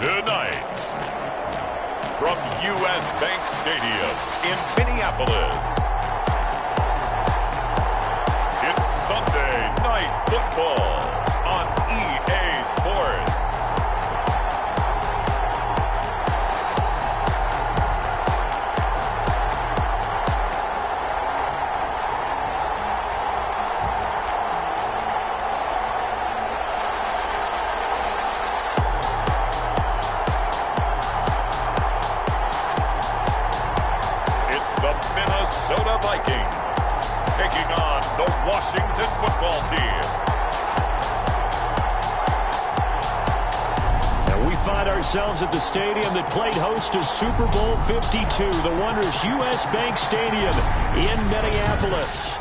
Tonight, from U.S. Bank Stadium in Minneapolis, it's Sunday Night Football on EA Sports. Minnesota Vikings taking on the Washington football team. And we find ourselves at the stadium that played host to Super Bowl 52, the wondrous U.S. Bank Stadium in Minneapolis.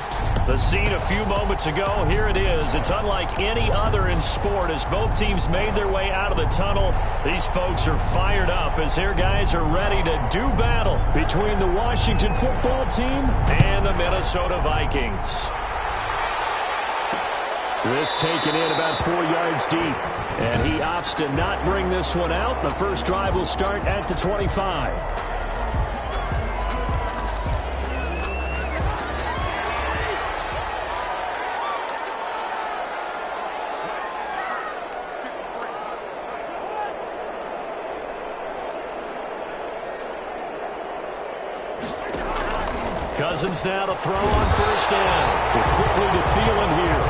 The scene a few moments ago, here it is. It's unlike any other in sport as both teams made their way out of the tunnel. These folks are fired up as their guys are ready to do battle between the Washington football team and the Minnesota Vikings. This taken in about 4 yards deep, and he opts to not bring this one out. The first drive will start at the 25. Cousins now to throw on first down. We're quickly to Thielen here.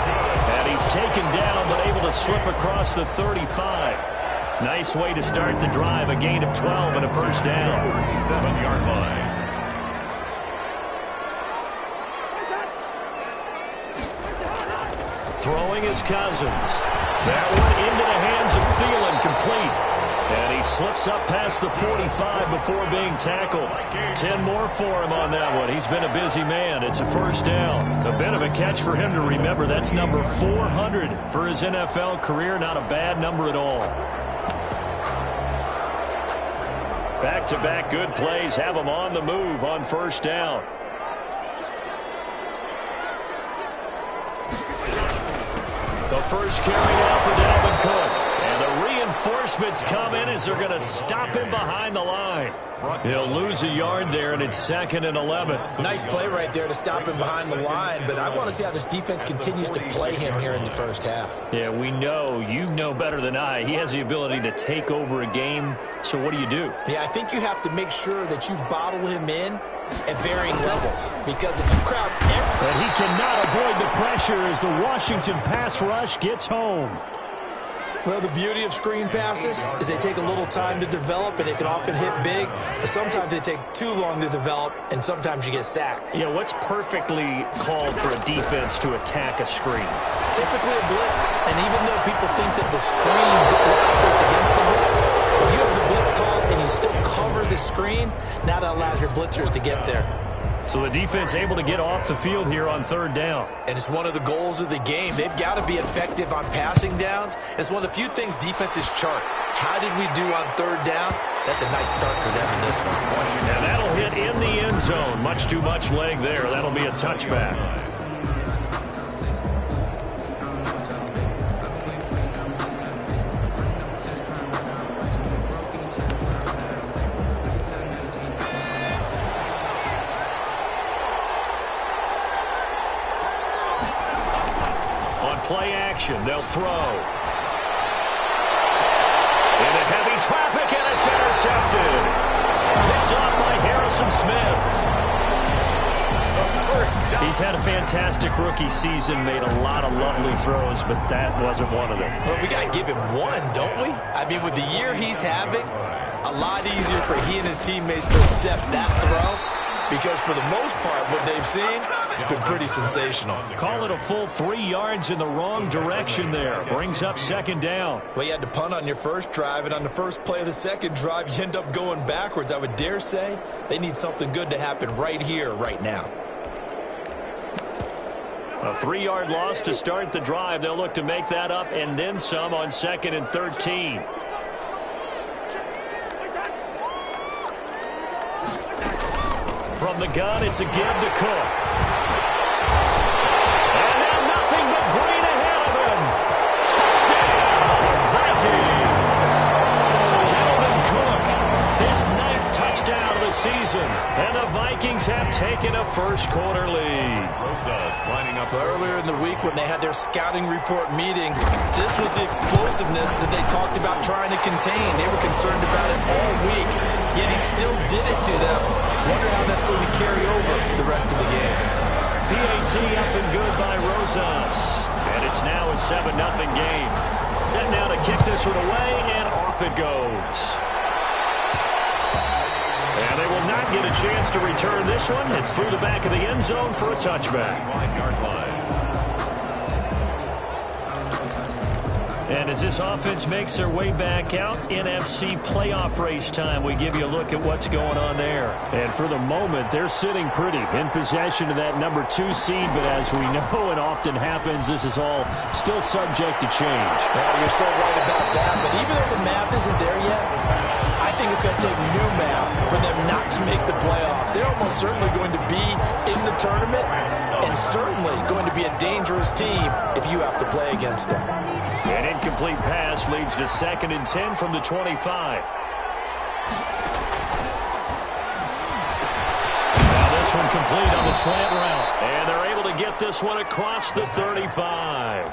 And he's taken down but able to slip across the 35. Nice way to start the drive. A gain of 12 and a first down. 37-yard line. Throwing is Cousins. That one into the hands of Thielen, complete. And he slips up past the 45 before being tackled. 10 more for him on that one. He's been a busy man. It's a first down. A bit of a catch for him to remember. That's number 400 for his NFL career. Not a bad number at all. Back-to-back good plays have him on the move on first down. The first carry now for Dalvin Cook. And the reinforcements come in as they're going to stop him behind the line. He'll lose a yard there, and it's 2nd and 11. Nice play right there to stop him behind the line, but I want to see how this defense continues to play him here in the first half. Yeah, we know. You know better than I. He has the ability to take over a game, so what do you do? Yeah, I think you have to make sure that you bottle him in at varying levels, because if you crowd and he cannot avoid the pressure as the Washington pass rush gets home. Well, the beauty of screen passes is they take a little time to develop, and it can often hit big, but sometimes they take too long to develop, and sometimes you get sacked. Yeah, what's perfectly called for a defense to attack a screen? Typically a blitz, and even though people think that the screen operates against the blitz, if you have the blitz called and you still cover the screen, now that allows your blitzers to get there. So the defense able to get off the field here on third down. And it's one of the goals of the game. They've got to be effective on passing downs. It's one of the few things defenses chart. How did we do on third down? That's a nice start for them in this one. And that'll hit in the end zone. Much too much leg there. That'll be a touchback. Play action. They'll throw. Into heavy traffic, and it's intercepted. Picked off by Harrison Smith. He's had a fantastic rookie season, made a lot of lovely throws, but that wasn't one of them. Well, we got to give him one, don't we? I mean, with the year he's having, a lot easier for he and his teammates to accept that throw. Because for the most part, what they've seen, it's been pretty sensational. Call it a full 3 yards in the wrong direction there. Brings up second down. Well, you had to punt on your first drive, and on the first play of the second drive, you end up going backwards. I would dare say they need something good to happen right here, right now. A 3-yard loss to start the drive. They'll look to make that up and then some on 2nd and 13. From the gun, it's a give to Cook. And now nothing but green ahead of him. Touchdown, Vikings. the season, and the Vikings have taken a first-quarter lead. Rosas lining up Earlier in the week when they had their scouting report meeting, this was the explosiveness that they talked about trying to contain. They were concerned about it all week, yet he still did it to them. Wonder how that's going to carry over the rest of the game. PAT up and good by Rosas. And it's now a 7-0 game. Set now to kick this one away, and off it goes. And they will not get a chance to return this one. It's through the back of the end zone for a touchback. 5-yard line. And as this offense makes their way back out, NFC playoff race time, we give you a look at what's going on there. And for the moment, they're sitting pretty in possession of that number 2 seed. But as we know it often happens, this is all still subject to change. Well, you're so right about that. But even though the math isn't there yet, I think it's going to take new math for them not to make the playoffs. They're almost certainly going to be in the tournament and certainly going to be a dangerous team if you have to play against them. An incomplete pass leads to 2nd and 10 from the 25. Now this one complete on the slant route. And they're able to get this one across the 35.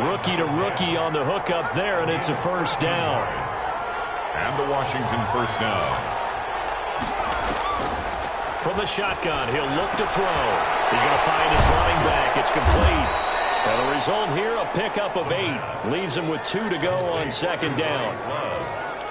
Rookie to rookie on the hook up there, and it's a first down. And the Washington first down. From the shotgun, he'll look to throw. He's going to find his running back. It's complete. And the result here, a pickup of 8. Leaves him with 2 to go on 2nd down.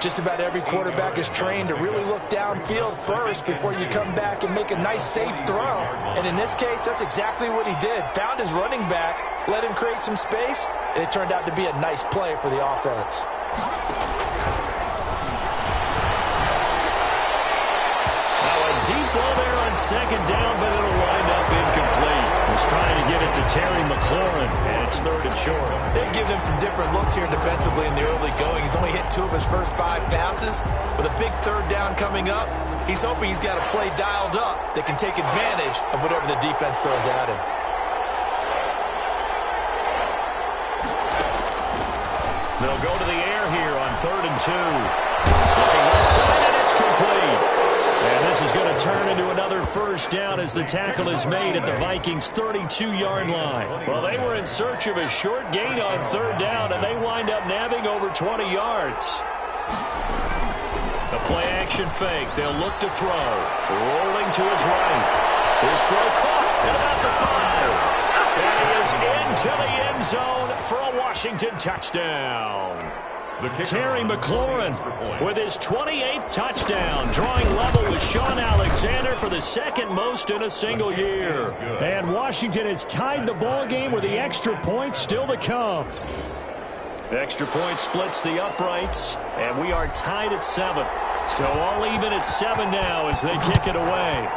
Just about every quarterback is trained to really look downfield first before you come back and make a nice, safe throw. And in this case, that's exactly what he did. Found his running back, let him create some space, and it turned out to be a nice play for the offense. Now a deep ball there on 2nd down, but it'll wind up incomplete. Was trying to get it to Terry McLaurin, and it's 3rd and short. They've given him some different looks here defensively in the early going. He's only hit 2 of his first 5 passes. With a big 3rd down coming up, he's hoping he's got a play dialed up that can take advantage of whatever the defense throws at him. They'll go to the air here on 3rd and 2. Looking left side, and it's complete. And this is going to turn into another first down as the tackle is made at the Vikings' 32-yard line. Well, they were in search of a short gain on 3rd down, and they wind up nabbing over 20 yards. The play-action fake. They'll look to throw. Rolling to his right. His throw caught at about the 5. And he is into the end zone for a Washington touchdown. Terry McLaurin with his 28th touchdown, drawing level with Sean Alexander for the 2nd most in a single year. And Washington has tied the ball game with the extra point still to come. The extra point splits the uprights, and we are tied at 7. So all even at 7 now as they kick it away.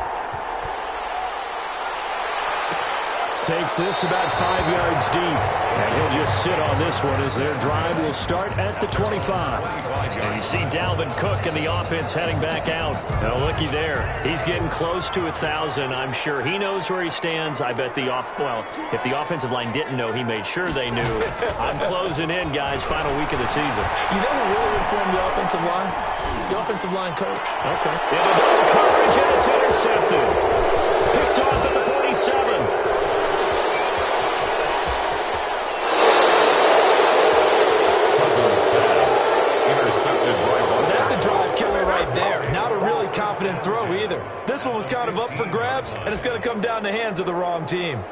Takes this about 5 yards deep. And he'll just sit on this one as their drive will start at the 25. And you see Dalvin Cook and the offense heading back out. Now looky there. He's getting close to 1,000. I'm sure he knows where he stands. I bet if the offensive line didn't know, he made sure they knew. I'm closing in, guys. Final week of the season. You know who really informed the offensive line? The offensive line coach. Okay. In the double coverage, and it's intercepted. Picked off at the 47. That's a drive killer right there. Not a really confident throw either. This one was kind of up for grabs, and it's going to come down the hands of the wrong team.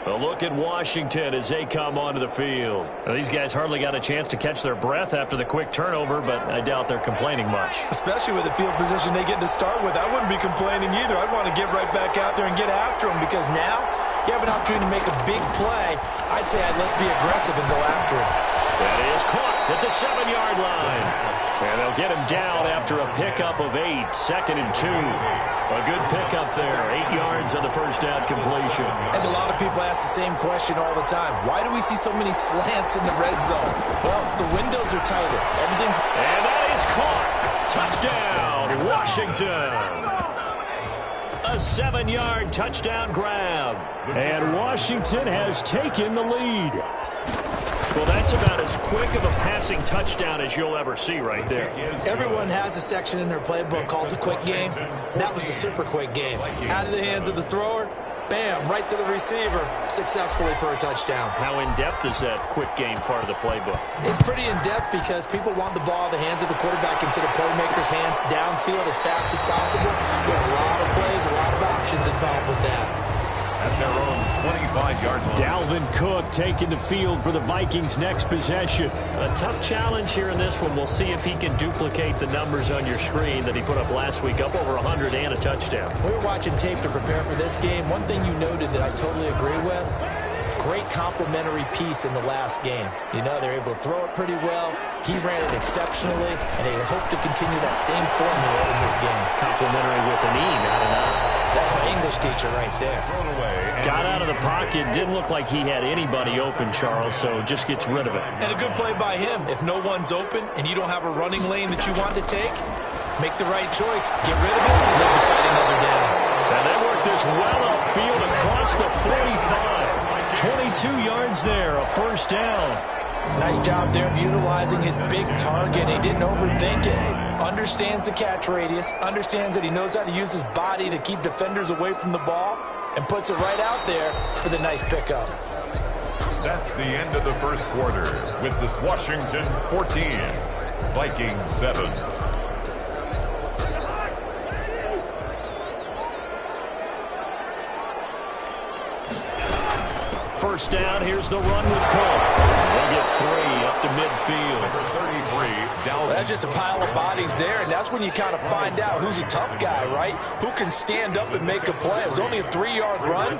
A look at Washington as they come onto the field. Well, these guys hardly got a chance to catch their breath after the quick turnover, but I doubt they're complaining much. Especially with the field position they get to start with. I wouldn't be complaining either. I'd want to get right back out there and get after them because now you have an opportunity to make a big play. I'd say let's be aggressive and go after him. That is caught at the 7-yard line. And they'll get him down after a pickup of 8, 2nd and 2. A good pickup there, 8 yards on the first down completion. And a lot of people ask the same question all the time. Why do we see so many slants in the red zone? Well, the windows are tighter. Everything's... And that is caught. Touchdown, Washington. A 7-yard touchdown grab. And Washington has taken the lead. Well, that's about as quick of a passing touchdown as you'll ever see right there. Everyone has a section in their playbook called the quick game. That was a super quick game. Out of the hands of the thrower, bam, right to the receiver, successfully for a touchdown. How in-depth is that quick game part of the playbook? It's pretty in-depth because people want the ball in the hands of the quarterback into the playmaker's hands downfield as fast as possible. We have a lot of plays, a lot of options involved with that. At their own 25-yard line. Dalvin Cook taking the field for the Vikings' next possession. A tough challenge here in this one. We'll see if he can duplicate the numbers on your screen that he put up last week, up over 100 and a touchdown. We were watching tape to prepare for this game. One thing you noted that I totally agree with, great complementary piece in the last game. You know, they're able to throw it pretty well. He ran it exceptionally, and they hope to continue that same formula in this game. Complimentary with an E, not an I. That's my English teacher right there. Got out of the pocket. Didn't look like he had anybody open, Charles, so just gets rid of it. And a good play by him. If no one's open and you don't have a running lane that you want to take, make the right choice. Get rid of it and live to fight another down. And they work this well upfield across the 45. 22 yards there, a first down. Nice job there of utilizing his big target. He didn't overthink it. Understands the catch radius. Understands that he knows how to use his body to keep defenders away from the ball. And puts it right out there for the nice pickup. That's the end of the first quarter with this Washington 14, Vikings 7. First down, here's the run with Cook. They'll get 3 up to midfield. Number 33, Dalvin. That's just a pile of bodies there, and that's when you kind of find out who's a tough guy, right? Who can stand up and make a play. It was only a 3-yard run,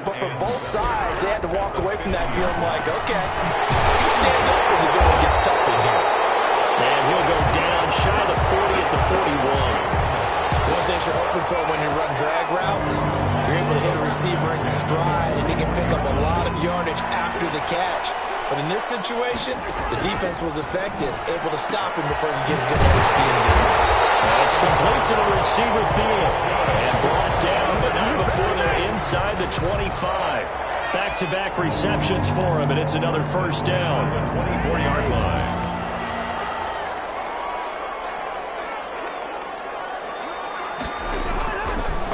but for both sides, they had to walk away from that feeling like, okay, I can stand up when the going gets tough in here. And he'll go down shy of the 40 at the 41. One thing you're hoping for when you run drag routes, you're able to hit a receiver in stride, and he can pick up a lot of yardage after the catch. But in this situation, the defense was effective, able to stop him before he get a good understanding. That's complete to the receiver field. And brought down, but not before they're inside the 25. Back-to-back receptions for him, and it's another first down. 24-yard line.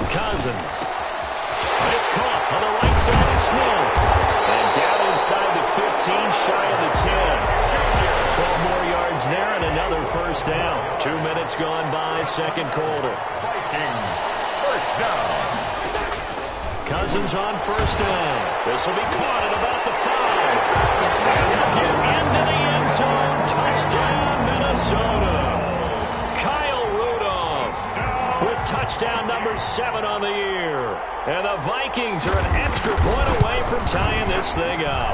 Cousins. It's caught on the right side of Smith. And down inside the 15, shy of the 10. 12 more yards there and another first down. 2 minutes gone by, second quarter. Vikings, first down. Cousins on first down. This will be caught at about the 5. And he'll get into the end zone. Touchdown, Minnesota. Kyle Rudolph with touchdown number 7 on the year. And the Vikings are an extra point away from tying this thing up.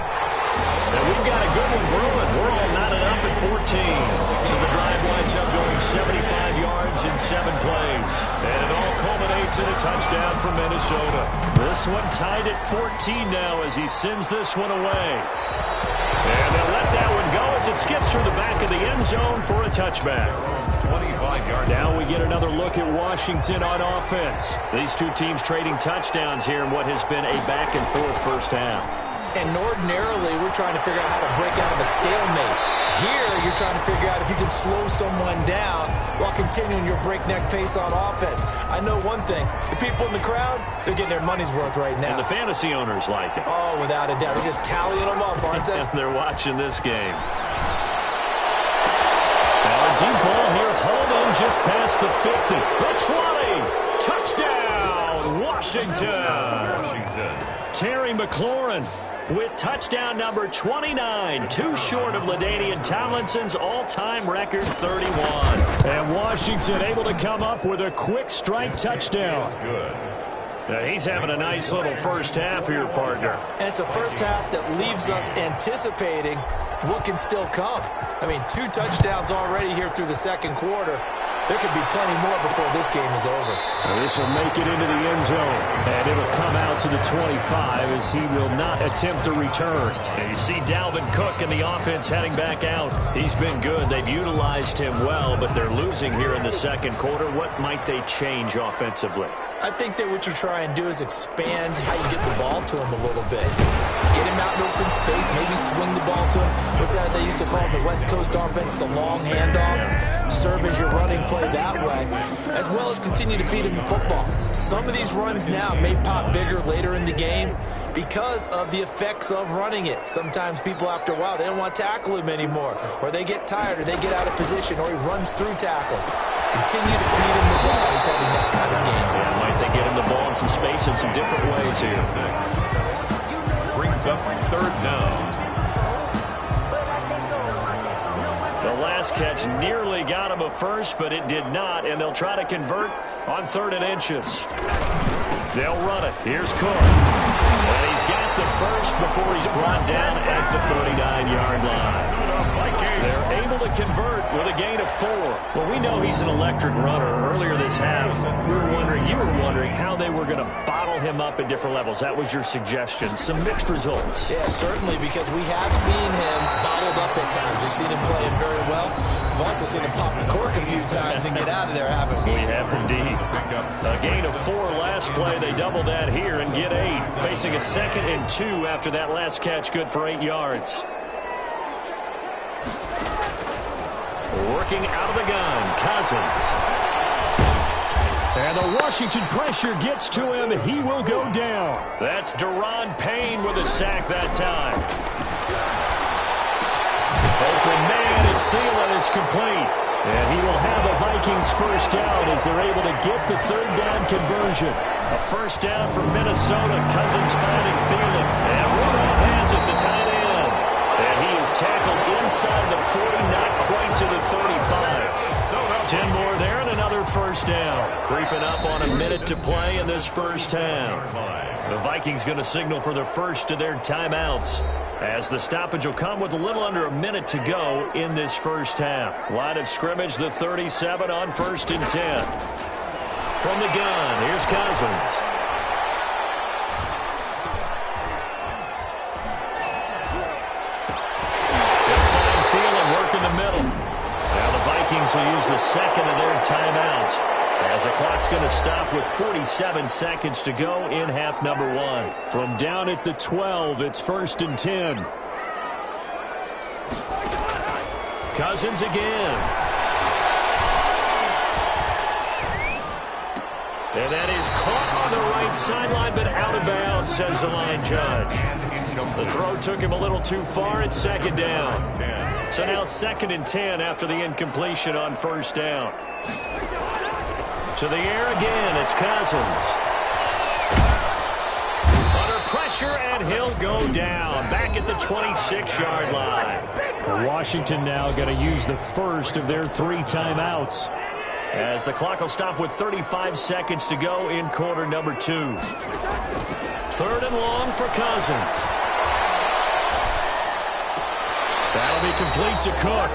And we've got a good one brewing. We're all knotted up at 14. So the drive winds up going 75 yards in 7 plays. And it all culminates in a touchdown from Minnesota. This one tied at 14 now as he sends this one away. And they'll let that one go as it skips through the back of the end zone for a touchback. 25-yard. Now we get another look at Washington on offense. These two teams trading touchdowns here in what has been a back-and-forth first half. And ordinarily, we're trying to figure out how to break out of a stalemate. Here, you're trying to figure out if you can slow someone down while continuing your breakneck pace on offense. I know one thing. The people in the crowd, they're getting their money's worth right now. And the fantasy owners like it. Oh, without a doubt. They're just tallying them up, aren't they? They're watching this game. Now a deep ball here, hauled in just past the 50. The 20. Touchdown, Washington. Terry McLaurin with touchdown number 29, too short of LaDainian Tomlinson's all-time record 31. And Washington able to come up with a quick strike touchdown. Now he's having a nice little first half here, partner. And it's a first half that leaves us anticipating what can still come. I mean, 2 touchdowns already here through the second quarter. There could be plenty more before this game is over. Well, this will make it into the end zone. And it'll come out to the 25 as he will not attempt a return. And you see Dalvin Cook and the offense heading back out. He's been good. They've utilized him well, but they're losing here in the second quarter. What might they change offensively? I think that what you try and do is expand how you get the ball to him a little bit. get him out in open space, maybe swing the ball to him. What's that they used to call in the West Coast offense, the long handoff? Serve as your running play that way, as well as continue to feed him the football. Some of these runs now may pop bigger later in the game because of the effects of running it. Sometimes people, after a while, they don't want to tackle him anymore, or they get tired, or they get out of position, or he runs through tackles. Continue to feed him the ball. He's having that kind of game. Yeah, might they get him the ball in some space in some different ways here. Brings up third down. The last catch nearly got him a first, but it did not, and they'll try to convert on 3rd and inches. They'll run it. Here's Cook. And he's got the first before he's brought down at the 39-yard line. They're able to convert with a gain of 4. Well, we know he's an electric runner. Earlier this half, you were wondering how they were going to bottle him up at different levels. That was your suggestion. Some mixed results. Yeah, certainly, because we have seen him bottled up at times. We've seen him playing very well. We've also seen him pop the cork a few times and get out of there, haven't we? We have indeed. A gain of 4 last play. They double that here and get 8. Facing a 2nd and 2 after that last catch, good for 8 yards. Working out of the gun, Cousins. And the Washington pressure gets to him. He will go down. That's Deron Payne with a sack that time. Open man is Thielen. It's complete. And he will have the Vikings first down as they're able to get the 3rd down conversion. A first down for Minnesota. Cousins finding Thielen. And Rudolph has it, the tight end. And he is tackled inside the 40, not quite to the 35. 10 more there and another first down. Creeping up on a minute to play in this first half. The Vikings going to signal for the first of their timeouts, as the stoppage will come with a little under a minute to go in this first half. Line of scrimmage, the 37 on 1st and 10. From the gun, here's Cousins. They'll find Thielen work in the middle. Now the Vikings will use the 2nd of their timeouts, as the clock's going to stop with 47 seconds to go in half number 1. From down at the 12, it's 1st and 10. Cousins again. And that is caught on the right sideline, but out of bounds, says the line judge. The throw took him a little too far. It's 2nd down. So now 2nd and 10 after the incompletion on 1st down. To the air again, it's Cousins. Under pressure, and he'll go down. Back at the 26-yard line. Washington now going to use the first of their 3 timeouts, as the clock will stop with 35 seconds to go in quarter number 2. 3rd and long for Cousins. That'll be complete to Cook.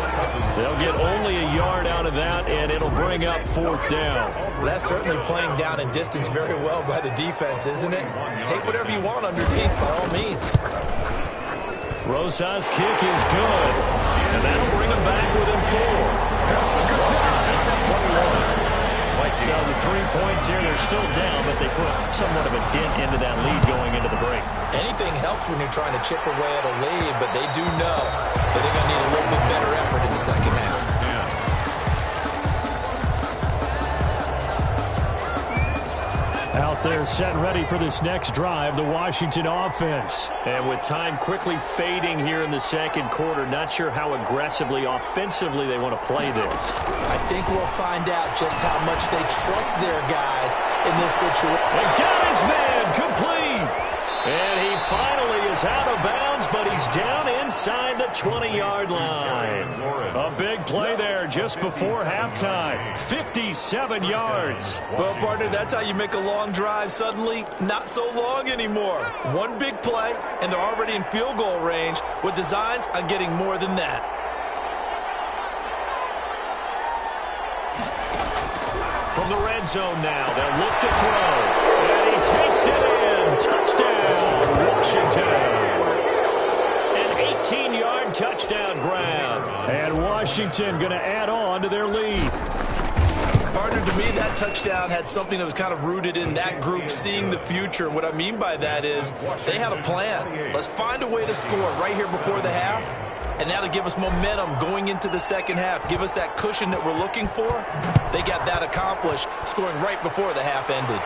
They'll get only a yard out of that, and it'll bring up 4th down. Well, that's certainly playing down in distance very well by the defense, isn't it? Take whatever you want underneath, by all means. Rosa's kick is good, and that'll bring him back within 4. So the 3 points here, they're still down, but they put somewhat of a dent into that lead going into the break. Anything helps when you're trying to chip away at a lead, but they do know that they're going to need a little bit better effort in the second half. Out there set ready for this next drive, the Washington offense. And with time quickly fading here in the second quarter, not sure how aggressively, offensively they want to play this. I think we'll find out just how much they trust their guys in this situation. And got his man complete. And he finally is out of bounds, but he's down inside the 20-yard line. A big play there just before halftime. 57 yards. Well, partner, that's how you make a long drive suddenly not so long anymore. One big play, and they're already in field goal range with designs on getting more than that. From the red zone now, they'll look to throw. And he takes it in. Touchdown, Washington. An 18-yard touchdown grab. And Washington going to add on to their lead. Partner, to me, that touchdown had something that was kind of rooted in that group seeing the future. And what I mean by that is they had a plan. Let's find a way to score right here before the half, and that'll give us momentum going into the second half. Give us that cushion that we're looking for. They got that accomplished, scoring right before the half ended.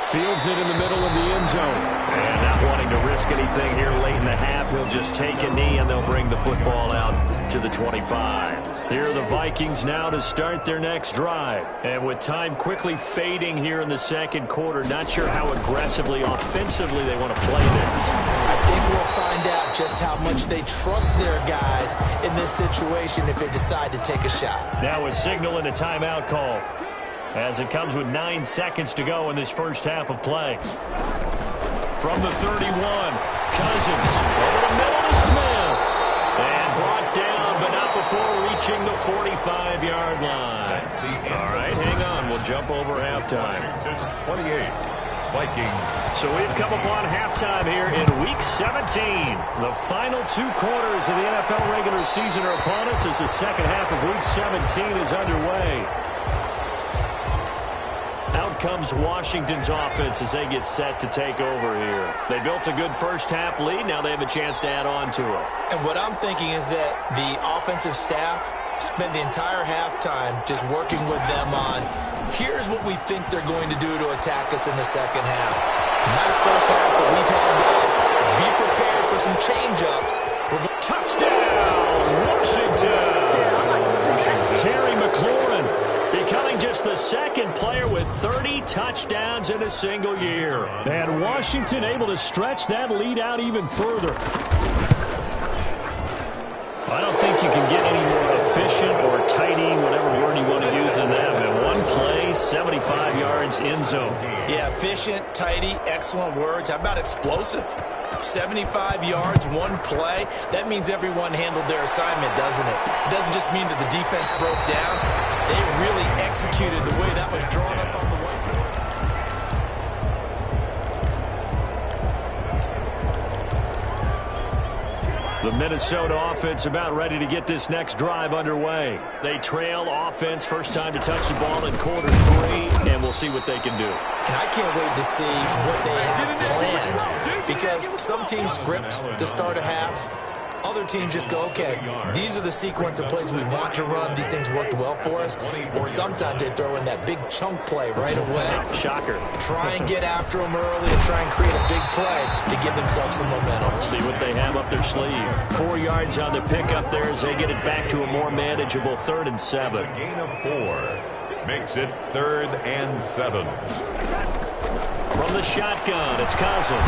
Fields it in the middle of the end zone. And not wanting to risk anything here late in the half, he'll just take a knee and they'll bring the football out to the 25. Here are the Vikings now to start their next drive. And with time quickly fading here in the second quarter, not sure how aggressively, offensively they want to play this. I think we'll find out just how much they trust their guys in this situation if they decide to take a shot. Now a signal and a timeout call, as it comes with 9 seconds to go in this first half of play. From the 31, Cousins over the middle to Smith. And brought down, but not before reaching the 45-yard line. All right, hang on. We'll jump over halftime. 28, Vikings. So we've come upon halftime here in Week 17. The final 2 quarters of the NFL regular season are upon us as the second half of Week 17 is underway. Out comes Washington's offense as they get set to take over here. They built a good first half lead. Now they have a chance to add on to it. And what I'm thinking is that the offensive staff spent the entire halftime just working with them on, here's what we think they're going to do to attack us in the second half. Nice first half that we've had, guys. Be prepared for some change-ups. Touchdown, Washington! Terry McLaurin becoming just the second player with 30 touchdowns in a single year. And Washington able to stretch that lead out even further. I don't think you can get any more efficient or tidy, whatever word you want to use in that. And one play, 75 yards, end zone. Yeah, efficient, tidy, excellent words. How about explosive? 75 yards, one play. That means everyone handled their assignment, doesn't it? It doesn't just mean that the defense broke down. They really executed the way that was drawn up on the whiteboard. The Minnesota offense about ready to get this next drive underway. They trail offense, first time to touch the ball in quarter 3, and we'll see what they can do. And I can't wait to see what they have planned, because some teams script to start a half. Other teams just go, okay, these are the sequence of plays we want to run. These things worked well for us. And sometimes they throw in that big chunk play right away. Shocker. Try and get after them early and try and create a big play to give themselves some momentum. See what they have up their sleeve. 4 yards on the pickup there as they get it back to a more manageable 3rd and 7. A gain of 4 makes it 3rd and 7. From the shotgun, it's Cousins.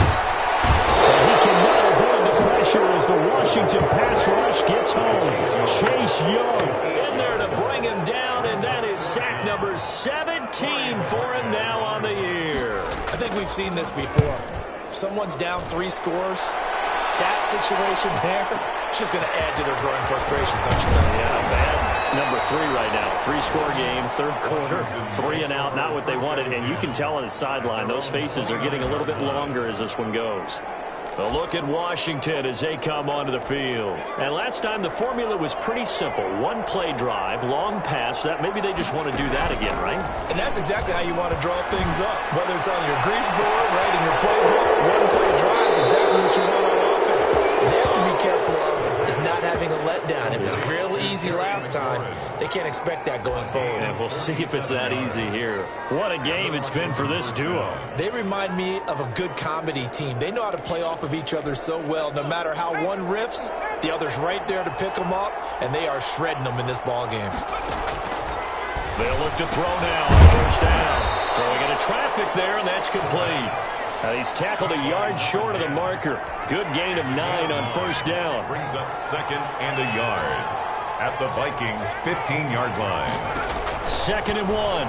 And he cannot avoid the pressure as the Washington pass rush gets home. Chase Young in there to bring him down, and that is sack number 17 for him now on the year. I think we've seen this before. Someone's down 3 scores. That situation there, it's just going to add to their growing frustrations, don't you think? Yeah, bad. Number 3 right now. 3-score game, 3rd quarter, 3 and out, not what they wanted. And you can tell on the sideline, those faces are getting a little bit longer as this one goes. A look at Washington as they come onto the field. And last time the formula was pretty simple. 1-play drive, long pass. That maybe they just want to do that again, right? And that's exactly how you want to draw things up. Whether it's on your grease board, right, in your playbook, 1-play drive is exactly what you want on offense. What they have to be careful of is not having a letdown. It was real easy last time. They can't expect that going forward. And we'll see if it's that easy here. What a game it's been for this duo. They remind me of a good comedy team. They know how to play off of each other so well. No matter how one riffs, the other's right there to pick them up, and they are shredding them in this ball game. They'll look to throw now on 1st down. Throwing into traffic there, and that's complete. He's tackled a yard short of the marker. Good gain of 9 on 1st down. Brings up 2nd and a yard at the Vikings' 15-yard line. 2nd and 1.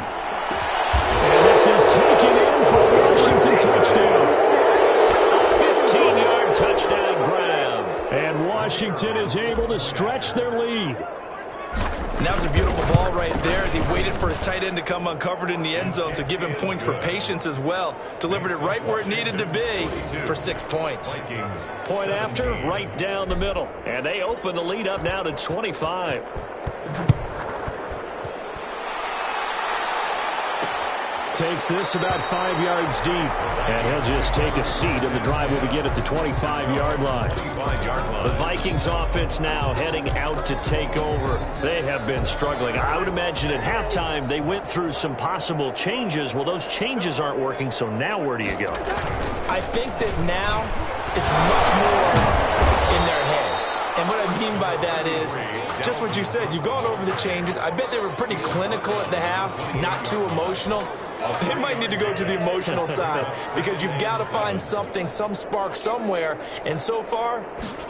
And this is taken in for a Washington touchdown. 15-yard touchdown grab. And Washington is able to stretch their lead. And that was a beautiful ball right there as he waited for his tight end to come uncovered in the end zone, so give him points for patience as well. Delivered it right where it needed to be for 6 points. Point after, right down the middle. And they open the lead up now to 25. takes this about 5 yards deep. And he'll just take a seat, and the drive will begin at the 25-yard line. The Vikings offense now heading out to take over. They have been struggling. I would imagine at halftime they went through some possible changes. Well, those changes aren't working, so now where do you go? I think that now it's much more in their head. And what I mean by that is just what you said. You've gone over the changes. I bet they were pretty clinical at the half, not too emotional. They might need to go to the emotional side because you've got to find something, some spark somewhere. And so far,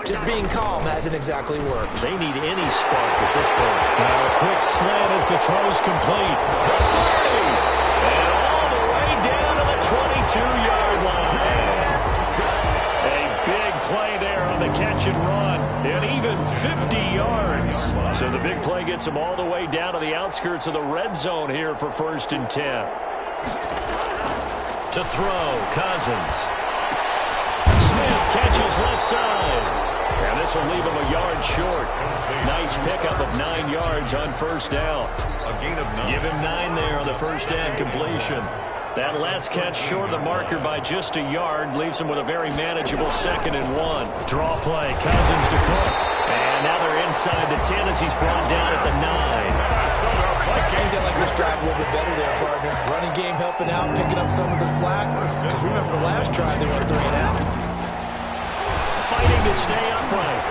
just being calm hasn't exactly worked. They need any spark at this point. Now a quick slant as the throw's complete. The 30! And all the way down to the 22-yard line. A big play there on the catch and run. And even 50 yards. So the big play gets him all the way down to the outskirts of the red zone here for 1st and 10. To throw, Cousins. Smith catches left side. And this will leave him a yard short. Nice pickup of 9 yards on 1st down. A gain of 9. Give him 9 there on the 1st down completion. That last catch short of the marker by just a yard leaves him with a very manageable 2nd and 1. Draw play, Cousins to Cook. And now they're inside the 10 as he's brought down at the 9. I think they like this drive a little bit better there, partner. Running game helping out, picking up some of the slack. Because remember the last drive, they went 3 and out. Fighting to stay upright.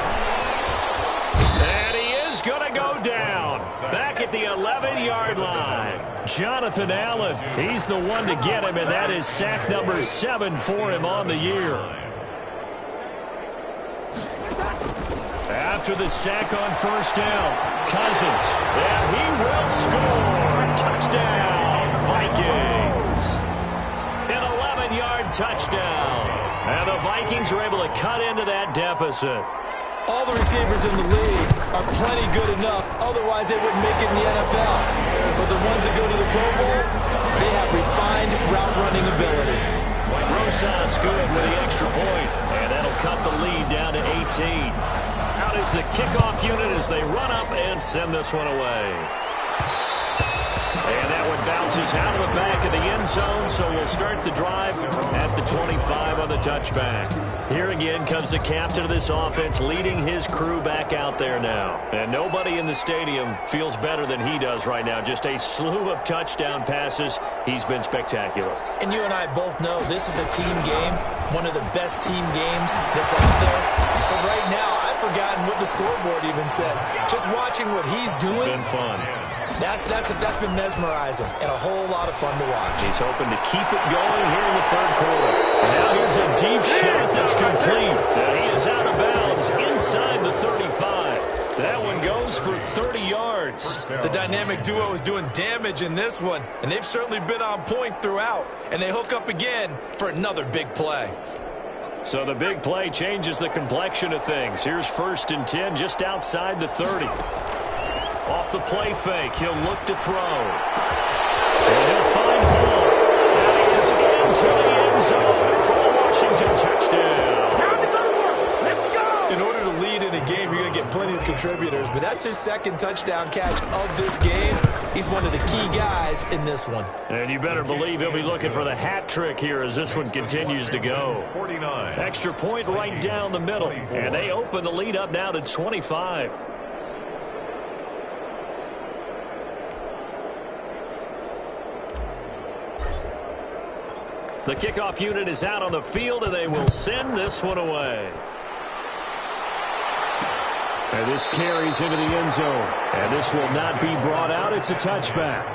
And he is going to go down. Back at the 11-yard line. Jonathan Allen, he's the one to get him, and that is sack number 7 for him on the year. After the sack on 1st down, Cousins, and he will score. Touchdown, Vikings. An 11-yard touchdown. And the Vikings are able to cut into that deficit. All the receivers in the league are plenty good enough, otherwise they wouldn't make it in the NFL. But the ones that go to the Pro Bowl, they have refined route running ability. Rosas good with the extra point, and that'll cut the lead down to 18. Out is the kickoff unit as they run up and send this one away. And that one bounces out of the back of the end zone, so we'll start the drive at the 25 on the touchback. Here again comes the captain of this offense leading his crew back out there now. And nobody in the stadium feels better than he does right now. Just a slew of touchdown passes. He's been spectacular. And you and I both know this is a team game, one of the best team games that's out there. For right now, I've forgotten what the scoreboard even says. Just watching what he's doing. It's been fun. That's been mesmerizing and a whole lot of fun to watch. He's hoping to keep it going here in the 3rd quarter. Now here's a deep shot that's complete. And he is out of bounds inside the 35. That one goes for 30 yards. The dynamic duo is doing damage in this one, and they've certainly been on point throughout. And they hook up again for another big play. So the big play changes the complexion of things. Here's 1st and 10 just outside the 30. Off the play fake, he'll look to throw. And he'll find Hall. And he is into the end zone for a Washington touchdown. Time to go to work. Let's go. In order to lead in a game, you're going to get plenty of contributors, but that's his 2nd touchdown catch of this game. He's one of the key guys in this one. And you better believe he'll be looking for the hat trick here as this one continues to go. 49. Extra point right down the middle. And they open the lead up now to 25. The kickoff unit is out on the field, and they will send this one away. And this carries into the end zone. And this will not be brought out. It's a touchback.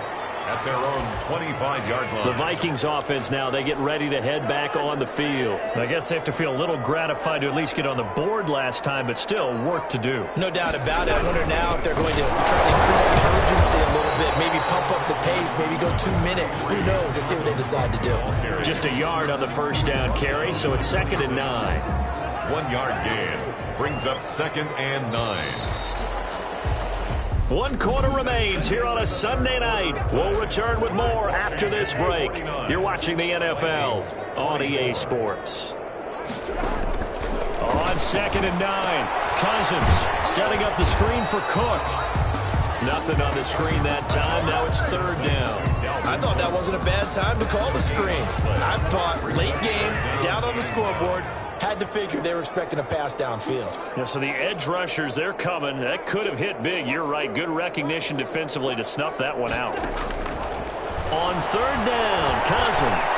At their own 25-yard line. The Vikings offense now, they get ready to head back on the field. I guess they have to feel a little gratified to at least get on the board last time, but still work to do. No doubt about it. I wonder now if they're going to try to increase the urgency a little bit, maybe pump up the pace, maybe go 2 minutes. Who knows? Let's see what they decide to do. Just a yard on the 1st down carry, so it's 2nd and 9. 1-yard gain brings up 2nd and 9. 1 quarter remains here on a Sunday night. We'll return with more after this break. You're watching the NFL on EA Sports. On 2nd and 9, Cousins setting up the screen for Cook. Nothing on the screen that time. Now it's 3rd down. I thought that wasn't a bad time to call the screen. I thought late game, down on the scoreboard, had to figure they were expecting a pass downfield. Yeah, so the edge rushers, they're coming. That could have hit big. You're right. Good recognition defensively to snuff that one out. On third down, Cousins.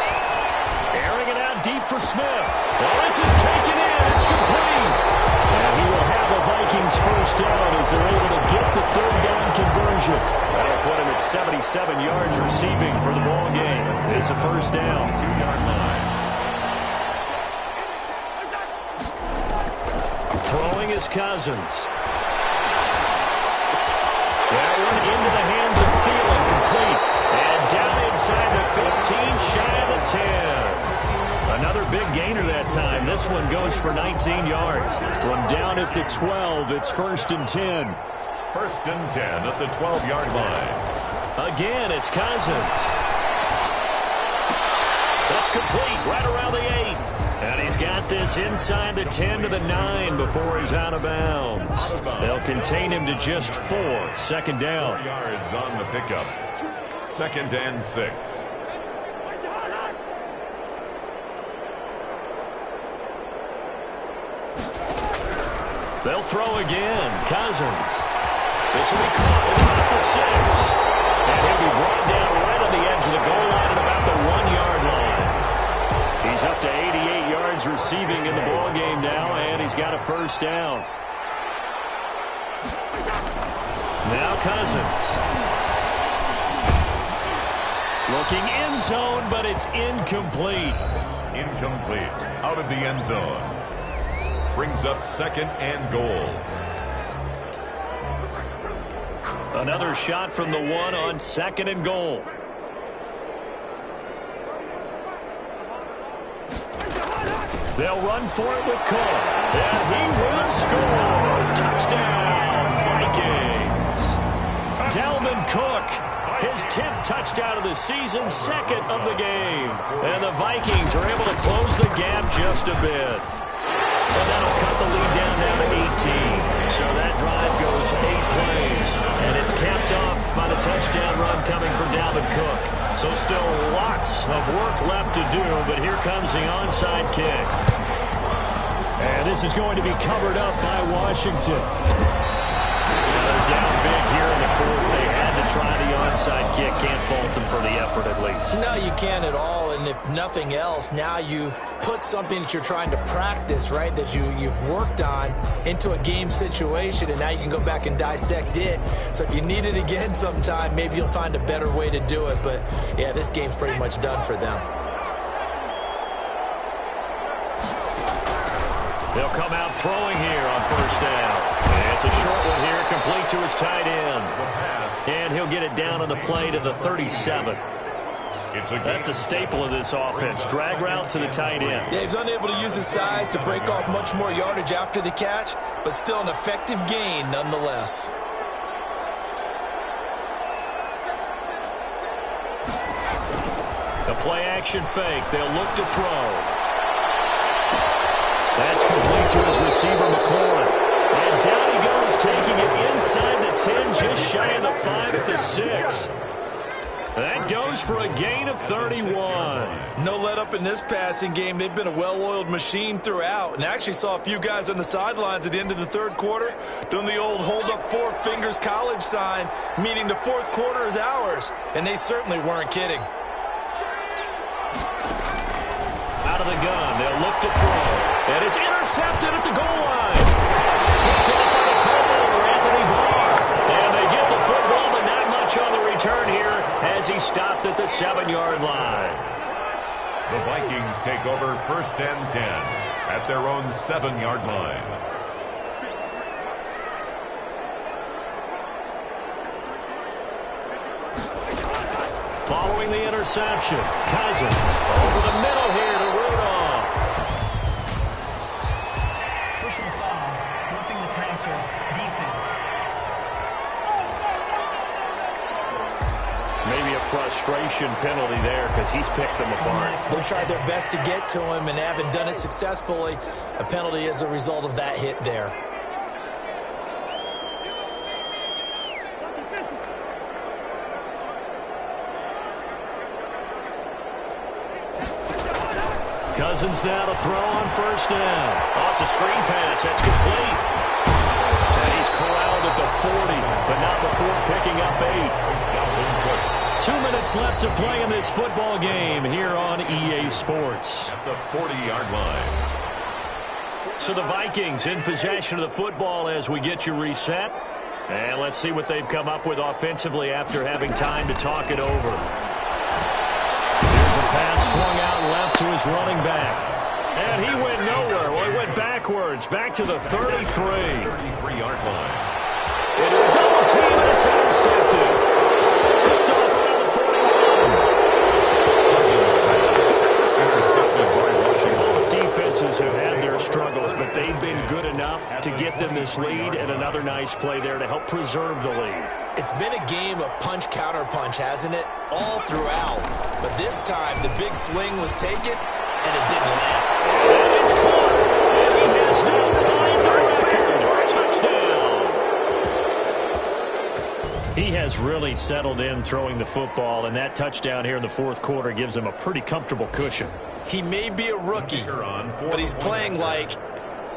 Airing it out deep for Smith. Well, this is taken in. It's complete. And he will have the Vikings first down as they're able to get the third down conversion. That'll put him at 77 yards receiving for the ball game. It's a first down. 2-yard line. Throwing is Cousins. That one into the hands of Thielen, complete. And down inside the 15, shy of the 10. Another big gainer that time. This one goes for 19 yards. From down at the 12, it's 1st and 10. 1st and 10 at the 12-yard line. Again, it's Cousins. That's complete right around the 8. And he's got this inside the 10 to the 9 before he's out of bounds. They'll contain him to just 4. 2nd down. 4 yards on the pickup. 2nd and 6. They'll throw again. Cousins. This will be caught at the 6. And he'll be brought down right on the edge of the goal line at about the 1-yard line. He's up to 88 yards receiving in the ball game now, and he's got a first down. Now Cousins. Looking end zone, but it's incomplete. Incomplete. Out of the end zone. Brings up 2nd and goal. Another shot from the 1 on 2nd and goal. They'll run for it with Cook. And he will score. Touchdown, Vikings. Dalvin Cook, his 10th touchdown of the season, 2nd of the game. And the Vikings are able to close the gap just a bit. And that'll cut the lead down to 18. So that drive goes 8 plays. And it's capped off by the touchdown run coming from Dalvin Cook. So still lots of work left to do, but here comes the onside kick. And this is going to be covered up by Washington. They're down big here in the 4th. They had to try the onside kick. Can't fault them for the effort at least. No, you can't at all. And if nothing else, now you've put something that you're trying to practice, right, that you've worked on into a game situation, and now you can go back and dissect it. So if you need it again sometime, maybe you'll find a better way to do it. But, yeah, this game's pretty much done for them. They'll come out throwing here on first down. And it's a short one here, complete to his tight end. And he'll get it down on the play to the 37. That's a staple of this offense. Drag route to the tight end. Yeah, he's unable to use his size to break off much more yardage after the catch, but still an effective gain nonetheless. The play action fake. They'll look to throw. That's complete to his receiver, McLaurin. And down he goes, taking it inside the 10, just shy of the 5 at the 6. That goes for a gain of 31. No let up in this passing game. They've been a well-oiled machine throughout. And actually saw a few guys on the sidelines at the end of the 3rd quarter doing the old hold up 4 fingers college sign, meaning the 4th quarter is ours. And they certainly weren't kidding. Out of the gun, they'll look to throw. And it's intercepted at the goal line. Picked up by the Pro Bowler, Anthony Barr. And they get the football, but not much on the return here as he stopped at the 7-yard line. The Vikings take over 1st and 10 at their own 7-yard line. Following the interception, Cousins over the middle here to Rudolph. Personal foul, roughing the passer, defense. Maybe a frustration penalty there because he's picked them apart. They tried their best to get to him and haven't done it successfully. A penalty as a result of that hit there. Cousins now to throw on first down. Oh, it's a screen pass. That's complete. And he's corralled at the 40, but not before picking up 8. 2 minutes left to play in this football game here on EA Sports. At the 40-yard line. So the Vikings in possession of the football as we get you reset. And let's see what they've come up with offensively after having time to talk it over. There's a pass swung out left to his running back. And he went nowhere. Well, he went backwards, back to the 33. 33-yard line. Into a double team, and it's intercepted. Picked off around the 41. Intercepted by Washington. Both defenses have had their struggles, but they've been good enough to get them this lead, and another nice play there to help preserve the lead. It's been a game of punch-counter-punch, hasn't it? All throughout. But this time, the big swing was taken, and it didn't land. It is caught, and he has now tied the record. Touchdown. He has really settled in throwing the football, and that touchdown here in the fourth quarter gives him a pretty comfortable cushion. He may be a rookie, but he's playing like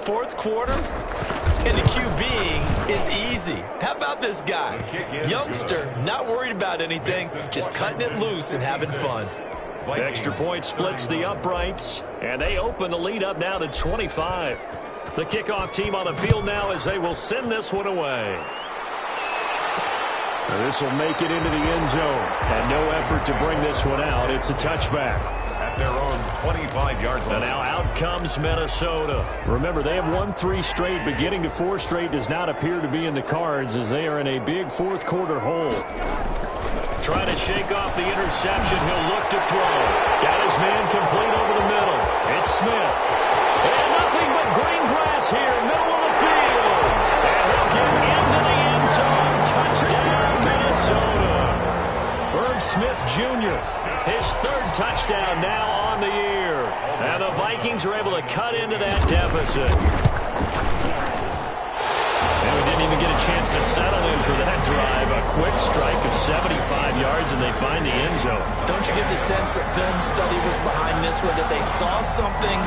fourth quarter, and the QBing is easy. How about this guy? Youngster, not worried about anything, just cutting it loose and having fun. The extra point splits the uprights, and they open the lead up now to 25. The kickoff team on the field now as they will send this one away. This will make it into the end zone, and no effort to bring this one out. It's a touchback. At their own 25-yard line. And now out comes Minnesota. Remember, they have won 3 straight, but getting to 4 straight does not appear to be in the cards as they are in a big fourth quarter hole. Trying to shake off the interception. He'll look to throw. Got his man complete over the middle. It's Smith. And nothing but green grass here, middle of the field. And he'll get into the end zone. Touchdown, Minnesota. Irv Smith Jr., his 3rd touchdown now on the year. And the Vikings are able to cut into that deficit. And we didn't even get a chance to settle in for that drive. A quick strike of 75 yards, and they find the end zone. Don't you get the sense that film study was behind this one, that they saw something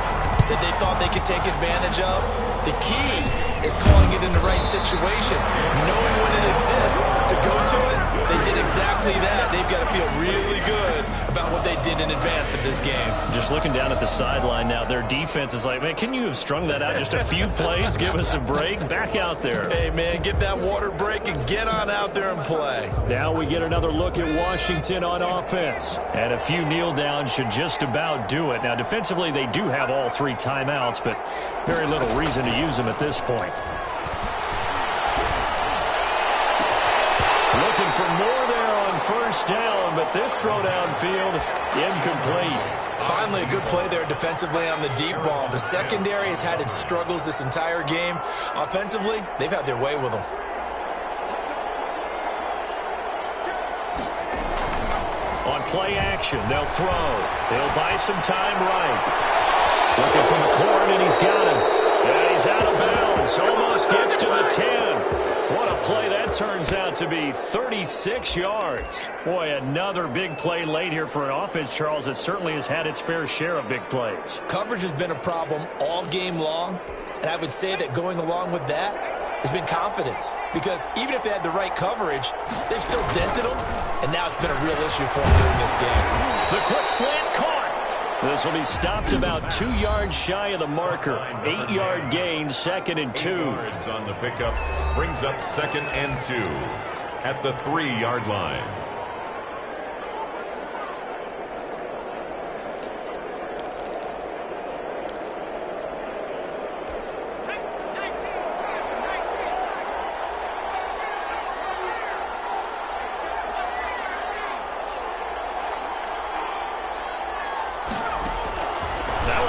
that they thought they could take advantage of? The key is calling it in the right situation, knowing when it exists to go to it. They did exactly that. They've got to feel really good about what they did in advance of this game. Just looking down at the sideline now, their defense is like, man, can you have strung that out just a few plays? Give us a break. Back out there. Hey, man, get that water break and get on out there and play. Now we get another look at Washington on offense. And a few kneel downs should just about do it. Now, defensively, they do have all 3 timeouts, but very little reason to use them at this point. Looking for more there on first down, but this throw downfield, incomplete. Finally, a good play there defensively on the deep ball. The secondary has had its struggles this entire game. Offensively, they've had their way with them. On play action, they'll throw. They'll buy some time right. Looking for McLaurin, and he's got him. And he's out of bounds. Almost gets to the 10. What a play that turns out to be. 36 yards. Boy, another big play late here for an offense, Charles, that certainly has had its fair share of big plays. Coverage has been a problem all game long, and I would say that going along with that has been confidence. Because even if they had the right coverage, they've still dented them, and now it's been a real issue for them during this game. The quick slant caught. This will be stopped about 2 yards shy of the marker. 8-yard gain, 2nd and 2. 8 yards on the pickup brings up 2nd and 2 at the 3-yard line.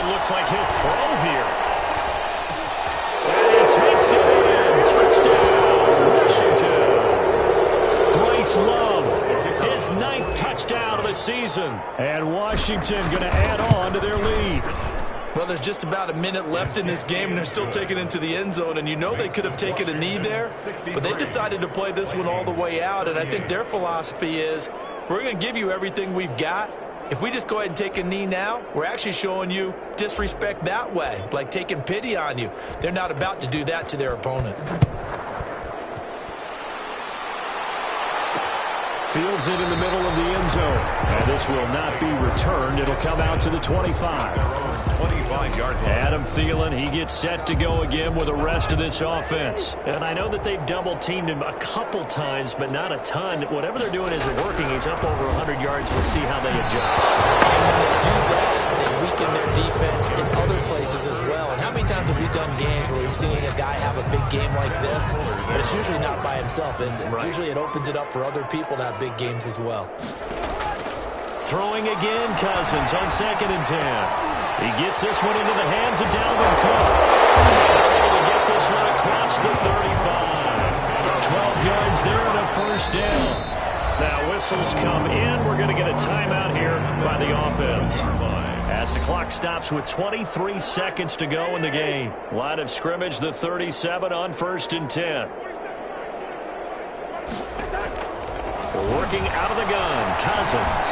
Looks like he'll throw here. And he takes it in. Touchdown, Washington. Bryce Love, his 9th touchdown of the season. And Washington going to add on to their lead. Well, there's just about a minute left in this game, and they're still taking it into the end zone. And you know they could have taken a knee there, but they decided to play this one all the way out. And I think their philosophy is, we're going to give you everything we've got. if we just go ahead and take a knee now, we're actually showing you disrespect that way, like taking pity on you. They're not about to do that to their opponent. Fields it in the middle of the end zone. And this will not be returned. It'll come out to the 25. 25-yard line. Adam Thielen, he gets set to go again with the rest of this offense. And I know that they've double-teamed him a couple times, but not a ton. Whatever they're doing isn't working. He's up over 100 yards. We'll see how they adjust. And when they do that, they weaken their defense in other places as well. And how many times have we done games where we've seen a guy have a big game like this, but it's usually not by himself, is it? Right. Usually it opens it up for other people to have big games as well. Throwing again, Cousins on 2nd and 10. He gets this one into the hands of Dalvin Cook. Able to get this one across the 35. 12 yards there and a first down. Now whistles come in. We're going to get a timeout here by the offense. As the clock stops with 23 seconds to go in the game. Line of scrimmage, the 37 on 1st and 10. Working out of the gun, Cousins.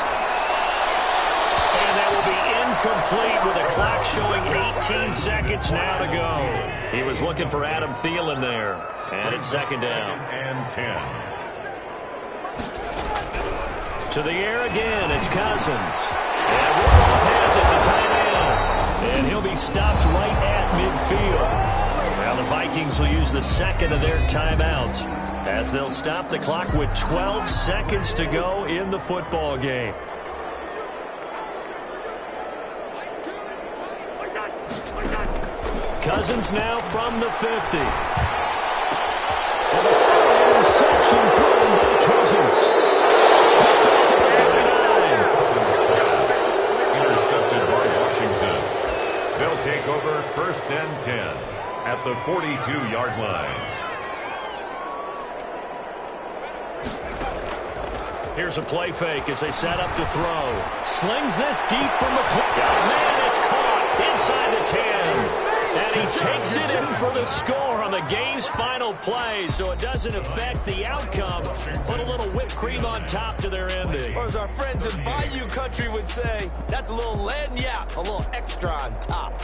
And that will be incomplete with a clock showing 18 seconds now to go. He was looking for Adam Thielen there. And it's 2nd down. And 10. To the air again, it's Cousins. And Rudolph has it to tight end. And he'll be stopped right at midfield. Now the Vikings will use the second of their timeouts as they'll stop the clock with 12 seconds to go in the football game. Cousins now from the 50. And a throw interception thrown by Cousins. Picked off at the 39. Intercepted by Washington. They'll take over 1st and 10 at the 42-yard line. Here's a play fake as they set up to throw. Slings this deep from the clock. Oh, man, it's caught inside the 10. And he takes it in for the score on the game's final play, so it doesn't affect the outcome. Put a little whipped cream on top to their ending. Or as our friends in Bayou Country would say, that's a little lagniappe, a little extra on top.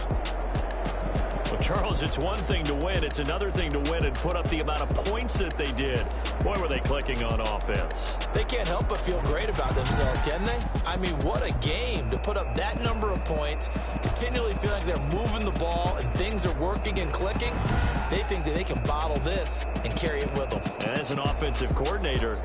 Well, Charles, it's one thing to win. It's another thing to win and put up the amount of points that they did. Boy, were they clicking on offense. They can't help but feel great about themselves, can they? I mean, what a game to put up that number of points, continually feel like they're moving the ball and things are working and clicking. They think that they can bottle this and carry it with them. And as an offensive coordinator,